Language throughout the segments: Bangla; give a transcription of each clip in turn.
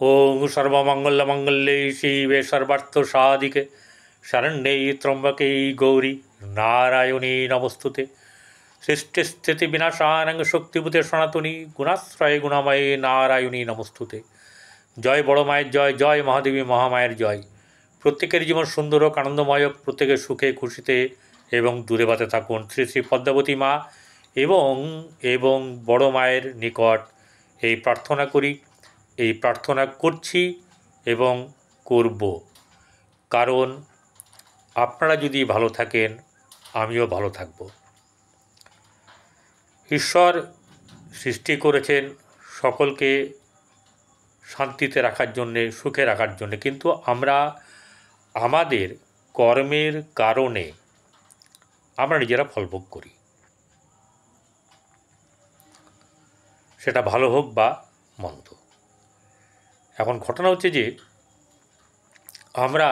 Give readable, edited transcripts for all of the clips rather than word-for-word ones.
ओं सर्वमंगलमंगल्ये शिवे सर्वार्थसाधिके शरण्ये त्र्यंबके गौरी नारायणी नमस्तुते। सृष्टिस्थितिविनाशानं शक्तिभूते सनातनी गुणाश्रये गुणामये नारायणी नमस्तुते। जय बड़ मायर जय, जय महादेवी महामायर जय। प्रत्येकेर जीवन सुंदर होक, आनंदमय होक, प्रत्येकेर सुखे खुशिते एवं दूरे बाते थाकुन। श्री श्री पद्मावती मा एवं बड़ मायर निकट এই প্রার্থনা করি, এই প্রার্থনা করছি এবং করব। কারণ আপনারা যদি ভালো থাকেন আমিও ভালো থাকব। ঈশ্বর সৃষ্টি করেছেন সকলকে শান্তিতে রাখার জন্যে, সুখে রাখার জন্যে, কিন্তু আমরা আমাদের কর্মের কারণে আমরা নিজেরা ফলভোগ করি, সেটা ভালো হোক বা মন্দ। এখন ঘটনা হচ্ছে যে আমরা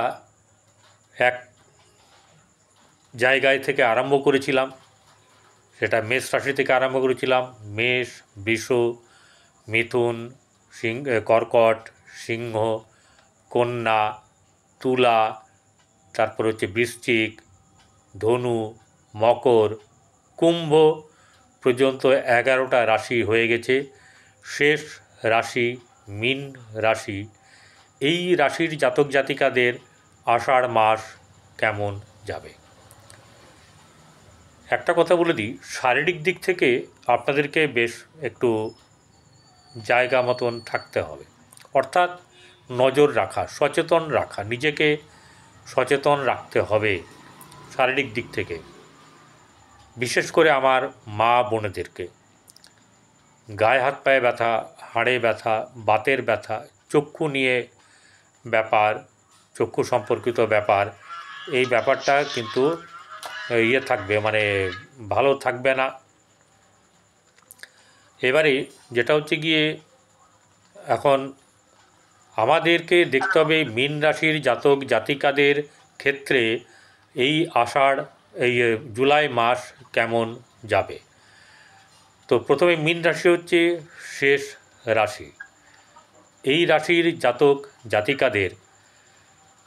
এক জায়গায় থেকে আরম্ভ করেছিলাম, সেটা মেষ রাশি থেকে আরম্ভ করেছিলাম। মেষ, বৃষ, মিথুন, কর্কট, সিংহ, কন্যা, তুলা, তারপর হচ্ছে বৃশ্চিক, ধনু, মকর, কুম্ভ পর্যন্ত 11টা রাশি হয়ে গেছে। শেষ রাশি মীন রাশি। এই রাশির জাতক জাতিকাদের আষাঢ় মাস কেমন যাবে? একটা কথা বলে দিই, শারীরিক দিক থেকে আপনাদেরকে বেশ একটু জায়গা মতন থাকতে হবে, অর্থাৎ নজর রাখা, সচেতন রাখা, নিজেকে সচেতন রাখতে হবে শারীরিক দিক থেকে। বিশেষ করে আমার মা বোনেদেরকে গায়ে হাত পায়ে ব্যথা, হাড়ে ব্যথা, বাতের ব্যথা, চক্ষু নিয়ে ব্যাপার, চক্ষু সম্পর্কিত ব্যাপার, এই ব্যাপারটা কিন্তু থাকবে, মানে ভালো থাকবে না। এবারে যেটা হচ্ছে গিয়ে এখন আমাদেরকে দেখতে হবে মীন রাশির জাতক জাতিকাদের ক্ষেত্রে এই জুলাই মাস কেমন যাবে। তো প্রথমে মীন রাশি হচ্ছে শেষ রাশি। এই রাশির জাতক জাতিকাদের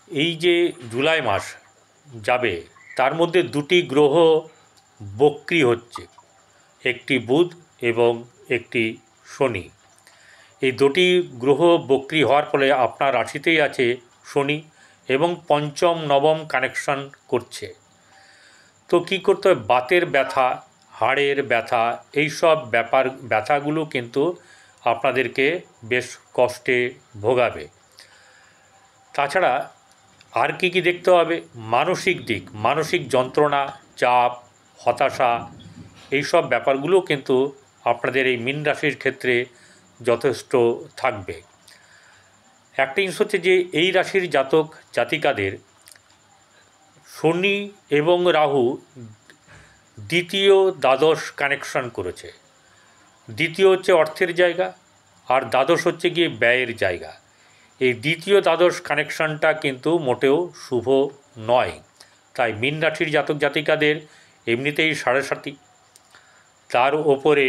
এই যে জুলাই মাস যাবে, তার মধ্যে দুটি গ্রহ বক্রী হচ্ছে, একটি বুধ এবং একটি শনি। এই দুটি গ্রহ বক্রী হওয়ার ফলে আপনার রাশিতেই আছে শনি এবং পঞ্চম নবম কানেকশন করছে। তো কী করতে হবে? বাতের ব্যথা, হাড়ের ব্যথা, এইসব ব্যথাগুলো কিন্তু আপনাদেরকে বেশ কষ্টে ভোগাবে। তাছাড়া আর কি দেখতে হবে? মানসিক দিক, মানসিক যন্ত্রণা, চাপ, হতাশা, এইসব ব্যাপারগুলো কিন্তু আপনাদের এই মীন রাশির ক্ষেত্রে যথেষ্ট থাকবে। একটা জিনিস হচ্ছে যে এই রাশির জাতক জাতিকাদের শনি এবং রাহু দ্বিতীয় দ্বাদশ কানেকশন করেছে। দ্বিতীয় হচ্ছে অর্থের জায়গা, আর দ্বাদশ হচ্ছে গিয়ে ব্যয়ের জায়গা। এই দ্বিতীয় দ্বাদশ কানেকশনটা কিন্তু মোটেও শুভ নয়। তাই মীন রাশির জাতক জাতিকাদের এমনিতেই সাড়ে 7, তার ওপরে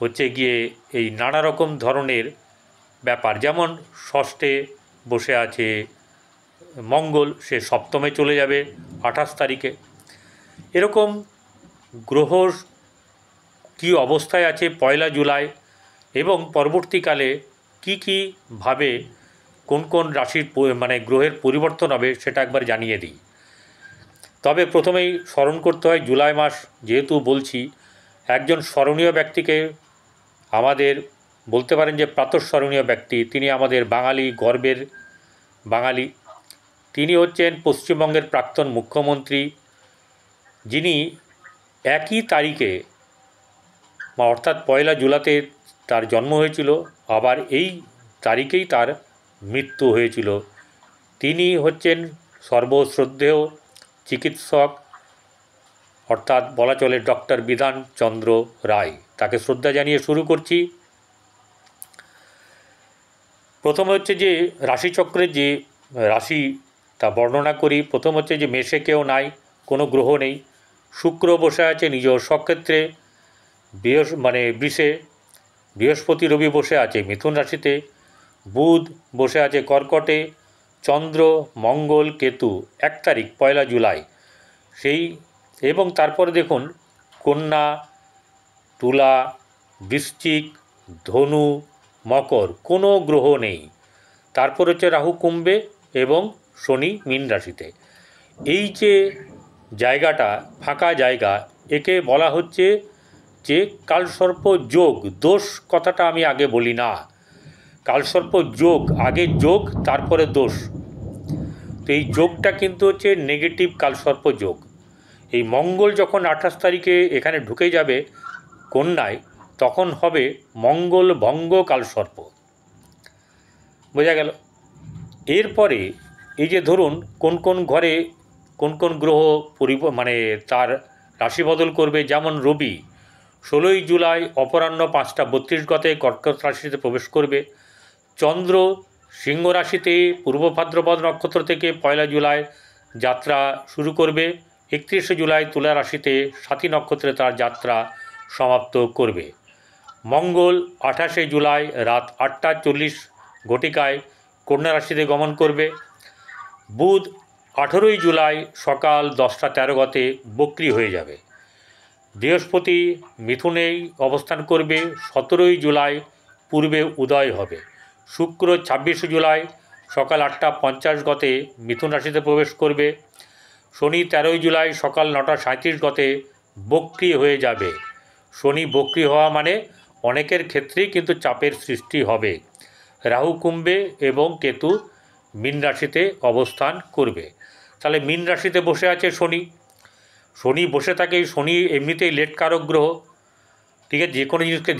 হচ্ছে গিয়ে এই নানা রকম ধরনের ব্যাপার, যেমন ষষ্ঠে বসে আছে মঙ্গল, সে সপ্তমে চলে যাবে 28 তারিখে। এরকম গ্রহ কী অবস্থায় আছে 1 জুলাই এবং পরবর্তীকালে কীভাবে কোন কোন রাশির মানে গ্রহের পরিবর্তন হবে সেটা একবার জানিয়ে দিই। তবে প্রথমেই স্মরণ করতে হয়, জুলাই মাস যেহেতু বলছি, একজন স্মরণীয় ব্যক্তিকে আমাদের বলতে পারেন যে প্রাতঃস্মরণীয় ব্যক্তি, তিনি আমাদের বাঙালি, গর্বের বাঙালি। তিনি হচ্ছেন পশ্চিমবঙ্গের প্রাক্তন মুখ্যমন্ত্রী, যিনি একই তারিখে অর্থাৎ 1 জুলাইতে তার জন্ম হয়েছিল, আবার এই তারিখেই তার মৃত্যু হয়েছিল। তিনি হচ্ছেন সর্বশ্রদ্ধেয় চিকিৎসক, অর্থাৎ বলা চলে ডক্টর বিধান চন্দ্র রায়। তাকে শ্রদ্ধা জানিয়ে শুরু করছি। প্রথমে হচ্ছে যে রাশিচক্রের যে রাশি তা বর্ণনা করি। প্রথম হচ্ছে যে মেষে কেউ নাই, কোনো গ্রহ নেই। শুক্র বসে আছে নিজ স্বক্ষেত্রে বৃষে, বৃহস্পতি রবি বসে আছে মিথুন রাশিতে, বুধ বসে আছে কর্কটে, চন্দ্র, মঙ্গল, কেতু 1 তারিখ 1 জুলাই সেই, এবং তারপরে দেখুন কন্যা, তুলা, বৃশ্চিক, ধনু, মকর কোনো গ্রহ নেই। তারপর হচ্ছে রাহু কুম্ভে এবং শনি মীন রাশিতে। এই যে জায়গাটা ফাঁকা জায়গা, একে বলা হচ্ছে যে কালসর্প যোগ। দোষ কথাটা আমি আগে বলি না, কালসর্প যোগ, আগে যোগ তারপরে দোষ। তো এই যোগটা কিন্তু হচ্ছে নেগেটিভ কালসর্প যোগ। এই মঙ্গল যখন 28 তারিখে এখানে ঢুকে যাবে কন্যায়, তখন হবে মঙ্গল ভঙ্গ কালসর্প। বোঝা গেল? এরপরে এই যে ধরুন কোন কোন ঘরে কোন কোন গ্রহ মানে তার রাশি বদল করবে, যেমন রবি 16 জুলাই অপরাহ্ন 5টা 32 কর্কট রাশিতে প্রবেশ করবে। চন্দ্র সিংহ রাশিতে পূর্ব ভাদ্রপদ নক্ষত্র থেকে 1 জুলাই যাত্রা শুরু করবে। 31 জুলাই তুলা রাশিতে সাথী নক্ষত্রে তার যাত্রা সমাপ্ত করবে। মঙ্গল 28 জুলাই রাত 8টা 40 ঘটিকায় কন্যা রাশিতে গমন করবে। বুধ 18 জুলাই সকাল 10টা 13 বক্রী হয়ে যাবে। বৃহস্পতি মিথুনেই অবস্থান করবে, 17 জুলাই পূর্বে উদয় হবে। শুক্র 26 জুলাই সকাল 8টা 50 মিথুন রাশিতে প্রবেশ করবে। শনি 13 জুলাই সকাল 9টা 37 বক্রী হয়ে যাবে। শনি বক্রী হওয়া মানে অনেকের ক্ষেত্রেই কিন্তু চাপের সৃষ্টি হবে। রাহু কুম্ভে এবং কেতু মীন রাশিতে অবস্থান করবে। তাহলে মীন রাশিতে বসে আছে শনি। শনি বসে থাকে, শনি এমনিতেই লেট কারক গ্রহ, ঠিক আছে? যে কোনো জিনিসকে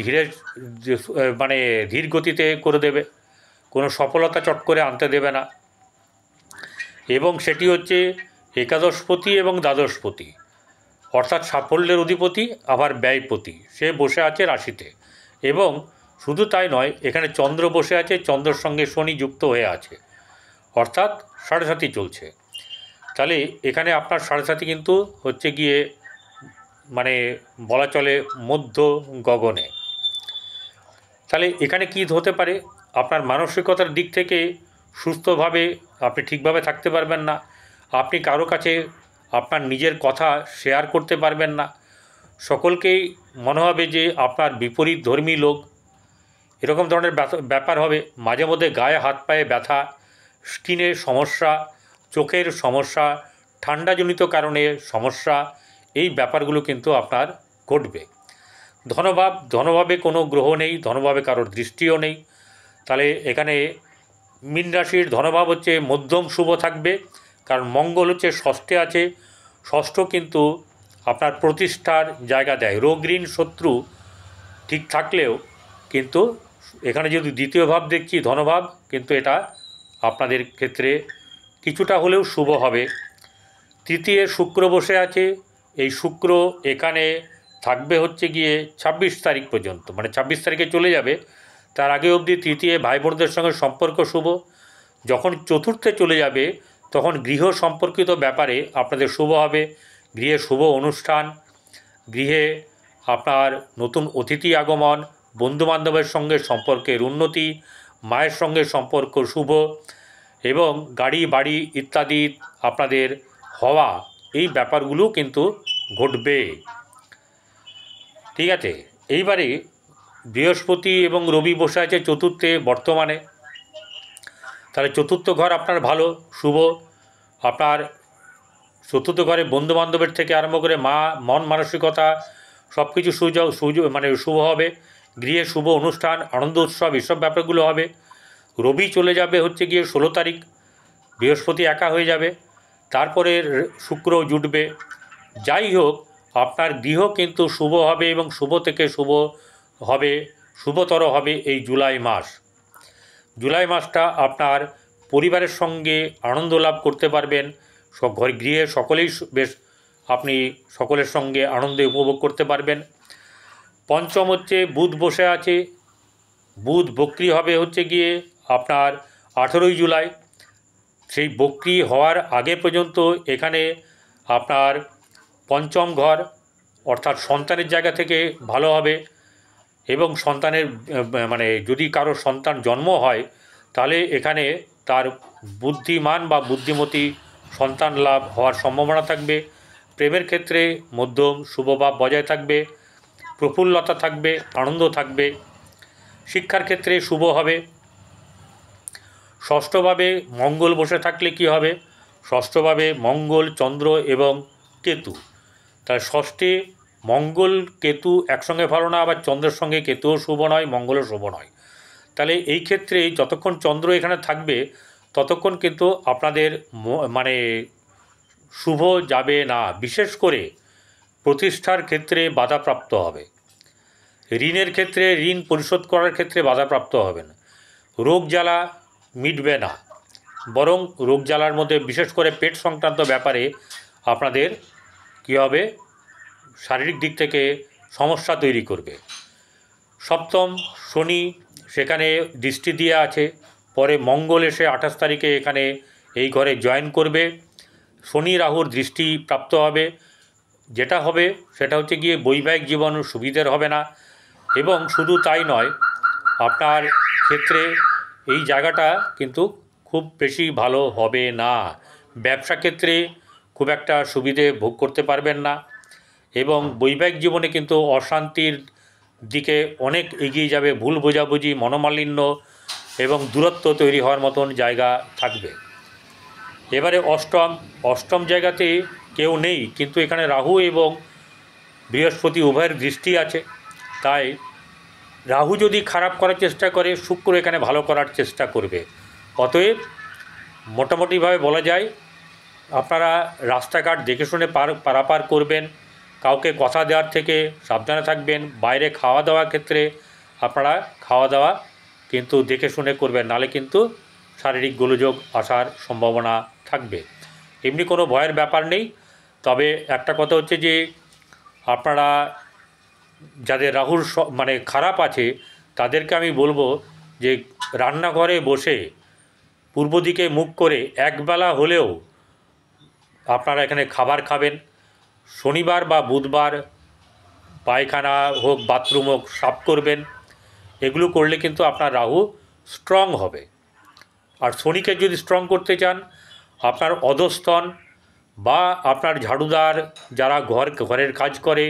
মানে ধীর গতিতে করে দেবে, কোনো সফলতা চট করে আনতে দেবে না। এবং সেটি হচ্ছে একাদশপতি এবং দ্বাদশপতি, অর্থাৎ সাফল্যের অধিপতি আবার ব্যয়পতি। সে বসে আছে রাশিতে। এবং শুধু তাই নয়, এখানে চন্দ্র বসে আছে, চন্দ্রের সঙ্গে শনি যুক্ত হয়ে আছে, অর্থাৎ সাড়ে সাথী চলছে। তাহলে এখানে আপনার সাড়ে সাথী কিন্তু হচ্ছে গিয়ে মানে বলা চলে মধ্য গগনে। তাহলে এখানে কী হতে পারে? আপনার মানসিকতার দিক থেকে সুস্থভাবে আপনি ঠিকভাবে থাকতে পারবেন না। আপনি কারো কাছে আপনার নিজের কথা শেয়ার করতে পারবেন না। সকলকেই মনে হবে যে আপনার বিপরীত ধর্মী লোক, এরকম ধরনের ব্যাপার হবে। মাঝে মধ্যে গায়ে হাত পায়ে ব্যথা, স্কিনের সমস্যা, চোখের সমস্যা, ঠান্ডাজনিত কারণে সমস্যা, এই ব্যাপারগুলো কিন্তু আপনার ঘটবে। ধনভাবে কোনো গ্রহ নেই, ধনভাবে কারোর দৃষ্টিও নেই। তাহলে এখানে মীন রাশির ধনভাব হচ্ছে মধ্যম শুভ থাকবে, কারণ মঙ্গল হচ্ছে ষষ্ঠে আছে। ষষ্ঠ কিন্তু আপনার প্রতিষ্ঠার জায়গা দেয়। রোগ ঋণ শত্রু ঠিক থাকলেও কিন্তু এখানে যদি দ্বিতীয় ভাব দেখছি ধনভাব, কিন্তু এটা আপনাদের ক্ষেত্রে কিছুটা হলেও শুভ হবে। তৃতীয় শুক্র বসে আছে। এই শুক্র এখানে থাকবে হচ্ছে গিয়ে 26 তারিখ পর্যন্ত, মানে 26 তারিখে চলে যাবে। তার আগে অবধি তৃতীয় ভাই বোনদের সঙ্গে সম্পর্ক শুভ। যখন চতুর্থে চলে যাবে তখন গৃহ সম্পর্কিত ব্যাপারে আপনাদের শুভ হবে। গৃহে শুভ অনুষ্ঠান, গৃহে আপনার নতুন অতিথি আগমন, বন্ধুবান্ধবের সঙ্গে সম্পর্কের উন্নতি, মায়ের সঙ্গে সম্পর্ক শুভ, এবং গাড়ি বাড়ি ইত্যাদি আপনাদের হওয়া, এই ব্যাপারগুলো কিন্তু ঘটবে। ঠিক আছে? এইবারে বৃহস্পতি এবং রবি বসে আছে চতুর্থে বর্তমানে। তাহলে চতুর্থ ঘর আপনার ভালো, শুভ। আপনার চতুর্থ ঘরে বন্ধুবান্ধবের থেকে আরম্ভ করে মন মানসিকতা সব কিছু মানে শুভ হবে। গৃহে শুভ অনুষ্ঠান, আনন্দ উৎসব, এসব ব্যাপারগুলো হবে। রবি চলে যাবে হচ্ছে গিয়ে 16 তারিখ, বৃহস্পতি একা হয়ে যাবে, তারপরে শুক্র জুটবে। যাই হোক, আপনার গৃহ কিন্তু শুভ হবে, এবং শুভ থেকে শুভ হবে, শুভতর হবে এই জুলাই মাস। জুলাই মাসটা আপনার পরিবারের সঙ্গে আনন্দ লাভ করতে পারবেন। গৃহে সকলেই বেশ আপনি সকলের সঙ্গে আনন্দ উপভোগ করতে পারবেন। পঞ্চম হচ্ছে বুধ বসে আছে। বুধ বক্রী হবে হচ্ছে গিয়ে আপনার 18 জুলাই। সেই বক্রী হওয়ার আগে পর্যন্ত এখানে আপনার পঞ্চম ঘর, অর্থাৎ সন্তানের জায়গা থেকে ভালো হবে। এবং সন্তানের মানে যদি কারো সন্তান জন্ম হয়, তাহলে এখানে তার বুদ্ধিমান বা বুদ্ধিমতী সন্তান লাভ হওয়ার সম্ভাবনা থাকবে। প্রেমের ক্ষেত্রে মধ্যম শুভভাব বজায় থাকবে, প্রফুল্লতা থাকবে, আনন্দ থাকবে। শিক্ষার ক্ষেত্রে শুভ হবে। ষষ্ঠভাবে মঙ্গল বসে থাকলে কি হবে? ষষ্ঠভাবে মঙ্গল, চন্দ্র এবং কেতু। তার ষষ্ঠে মঙ্গল কেতু একসঙ্গে ভালো না, আবার চন্দ্রের সঙ্গে কেতুও শুভ নয়, মঙ্গলও শুভ নয়। তাহলে এই ক্ষেত্রে যতক্ষণ চন্দ্র এখানে থাকবে ততক্ষণ কিন্তু আপনাদের মানে শুভ যাবে না। বিশেষ করে প্রতিষ্ঠার ক্ষেত্রে বাধাপ্রাপ্ত হবে, ঋণের ক্ষেত্রে ঋণ পরিশোধ করার ক্ষেত্রে বাধাপ্রাপ্ত হবেন, রোগ জ্বালা মিটবে না, বরং রোগ জ্বালার মধ্যে বিশেষ করে পেট সংক্রান্ত ব্যাপারে আপনাদের কী হবে? শারীরিক দিক থেকে সমস্যা তৈরি করবে। সপ্তম শনি সেখানে দৃষ্টি দিয়ে আছে, পরে মঙ্গল এসে 28 তারিখে এখানে এই ঘরে জয়েন করবে। শনি রাহুর দৃষ্টি প্রাপ্ত হবে। যেটা হবে সেটা হচ্ছে গিয়ে বৈবাহিক জীবন সুবিধের হবে না। এবং শুধু তাই নয়, আপনার ক্ষেত্রে এই জায়গাটা কিন্তু খুব বেশি ভালো হবে না। ব্যবসা ক্ষেত্রে খুব একটা সুবিধে ভোগ করতে পারবেন না, এবং বৈবাহিক জীবনে কিন্তু অশান্তির দিকে অনেক এগিয়ে যাবে। ভুল বোঝাবুঝি, মনোমালিন্য এবং দূরত্ব তৈরি হওয়ার মতন জায়গা থাকবে। এবারে অষ্টম জায়গাতে কেউ নেই, কিন্তু এখানে রাহু এবং বৃহস্পতি উভয়ের দৃষ্টি আছে। তাই রাহু যদি খারাপ করার চেষ্টা করে, শুক্র এখানে ভালো করার চেষ্টা করবে। অতএব মোটামুটিভাবে বলা যায় আপনারা রাস্তাঘাট দেখে শুনে পারাপার করবেন। কাউকে কথা দেওয়ার থেকে সাবধানে থাকবেন। বাইরে খাওয়া দাওয়ার ক্ষেত্রে আপনারা খাওয়া দাওয়া কিন্তু দেখে শুনে করবেন, নাহলে কিন্তু শারীরিক গোলযোগ আসার সম্ভাবনা থাকবে। এমনি কোনো ভয়ের ব্যাপার নেই। তবে একটা কথা হচ্ছে যে আপনারা যাদের রাহুর মানে খারাপ আছে তাদেরকে আমি বলবো যে রান্নাঘরে বসে পূর্ব দিকে মুখ করে একবেলা হলেও আপনারা এখানে খাবার খাবেন। শনিবার বা বুধবার পায়খানা হোক, বাথরুম হোক, সাফ করবেন। এগুলো করলে কিন্তু আপনার রাহু স্ট্রং হবে। আর শনিকে যদি স্ট্রং করতে চান, আপনার অধস্তন বা আপনার ঝাড়ুদার, যারা ঘরের কাজ করে,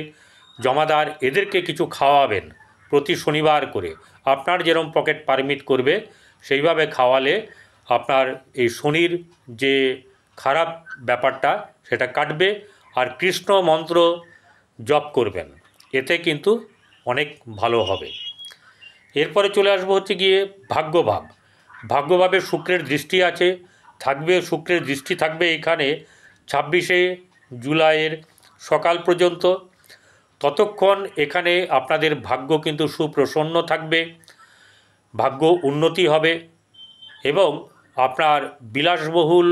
জমাদার, এদেরকে কিছু খাওয়াবেন প্রতি শনিবার করে। আপনার যেরকম পকেট পারমিট করবে সেইভাবে খাওয়ালে আপনার এই শনির যে খারাপ ব্যাপারটা সেটা কাটবে। আর কৃষ্ণ মন্ত্র জপ করবেন, এতে কিন্তু অনেক ভালো হবে। এরপরে চলে আসবো হচ্ছে গিয়ে ভাগ্যভাব। ভাগ্যভাবে শুক্রের দৃষ্টি আছে, থাকবে। শুক্রের দৃষ্টি থাকবে এখানে 26শে জুলাইয়ের সকাল পর্যন্ত। ততক্ষণ এখানে আপনাদের ভাগ্য কিন্তু সুপ্রসন্ন থাকবে, ভাগ্য উন্নতি হবে এবং আপনার বিলাসবহুল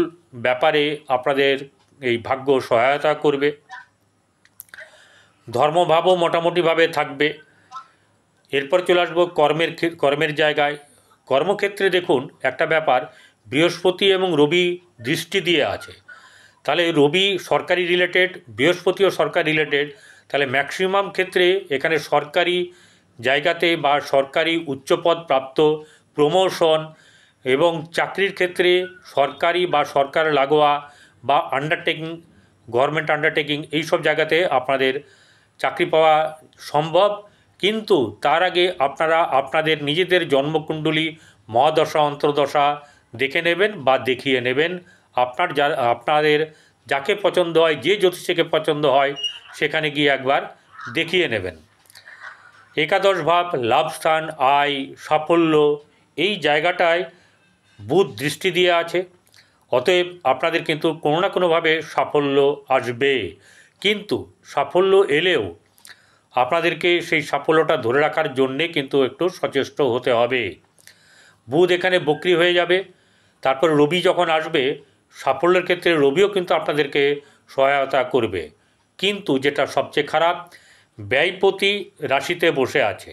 ব্যাপারে আপনাদের এই ভাগ্য সহায়তা করবে। ধর্মভাবও মোটামুটিভাবে থাকবে। এরপর চলে আসবো কর্মের জায়গায়। কর্মক্ষেত্রে দেখুন একটা ব্যাপার, বৃহস্পতি এবং রবি দৃষ্টি দিয়ে আছে। তাহলে রবি সরকারি রিলেটেড, বৃহস্পতিও সরকার রিলেটেড। তাহলে ম্যাক্সিমাম ক্ষেত্রে এখানে সরকারি জায়গাতে বা সরকারি উচ্চপদ প্রাপ্ত, প্রমোশন এবং চাকরির ক্ষেত্রে সরকারি বা সরকার লাগোয়া বা আন্ডারটেকিং, গভর্নমেন্ট আন্ডারটেকিং, এইসব জায়গাতে আপনাদের চাকরি পাওয়া সম্ভব। কিন্তু তার আগে আপনারা আপনাদের নিজেদের জন্মকুণ্ডলী, মহাদশা, অন্তর্দশা দেখে নেবেন বা দেখিয়ে নেবেন। আপনাদের যাকে পছন্দ হয়, যে জ্যোতিষীকে পছন্দ হয়, সেখানে গিয়ে একবার দেখিয়ে নেবেন। একাদশ ভাব, লাভস্থান, আয়, সাফল্য, এই জায়গাটায় বুধ দৃষ্টি দিয়ে আছে। অতএব আপনাদের কিন্তু কোনো না কোনোভাবে সাফল্য আসবে। কিন্তু সাফল্য এলেও আপনাদেরকে সেই সাফল্যটা ধরে রাখার জন্যে কিন্তু একটু সচেষ্ট হতে হবে। বুধ এখানে বক্রি হয়ে যাবে। তারপর রবি যখন আসবে, সাফল্যের ক্ষেত্রে রবিও কিন্তু আপনাদেরকে সহায়তা করবে। কিন্তু যেটা সবচেয়ে খারাপ, ব্যয়পতি রাশিতে বসে আছে।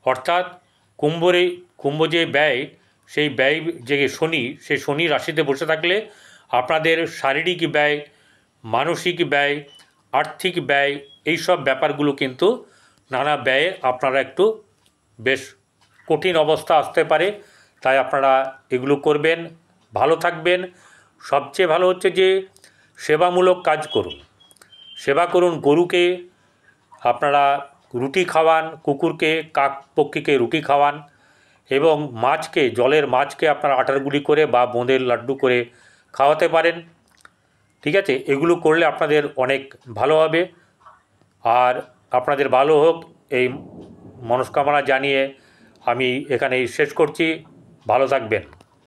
অর্থাৎ কুম্ভ যে ব্যয়, সেই ব্যয় যে শনি, সেই শনি রাশিতে বসে থাকলে আপনাদের শারীরিক ব্যয়, মানসিক ব্যয়, আর্থিক ব্যয়, এইসব ব্যাপারগুলো কিন্তু নানা ব্যয়ে আপনারা একটু বেশ কঠিন অবস্থা আসতে পারে। তাই আপনারা এগুলো করবেন, ভালো থাকবেন। সবচেয়ে ভালো হচ্ছে যে সেবামূলক কাজ করুন, সেবা করুন। গরুকে আপনারা রুটি খাওয়ান, কুকুরকে, কাক পক্ষীকে রুটি খাওয়ান, এবং মাছকে, জলের মাছকে আপনারা আটার গুঁড়ি করে বা বোঁদের লাড্ডু করে খাওয়াতে পারেন। ঠিক আছে, এগুলো করলে আপনাদের অনেক ভালো হবে। আর আপনাদের ভালো হোক এই মনস্কামনা জানিয়ে আমি এখানেই শেষ করছি। ভালো থাকবেন।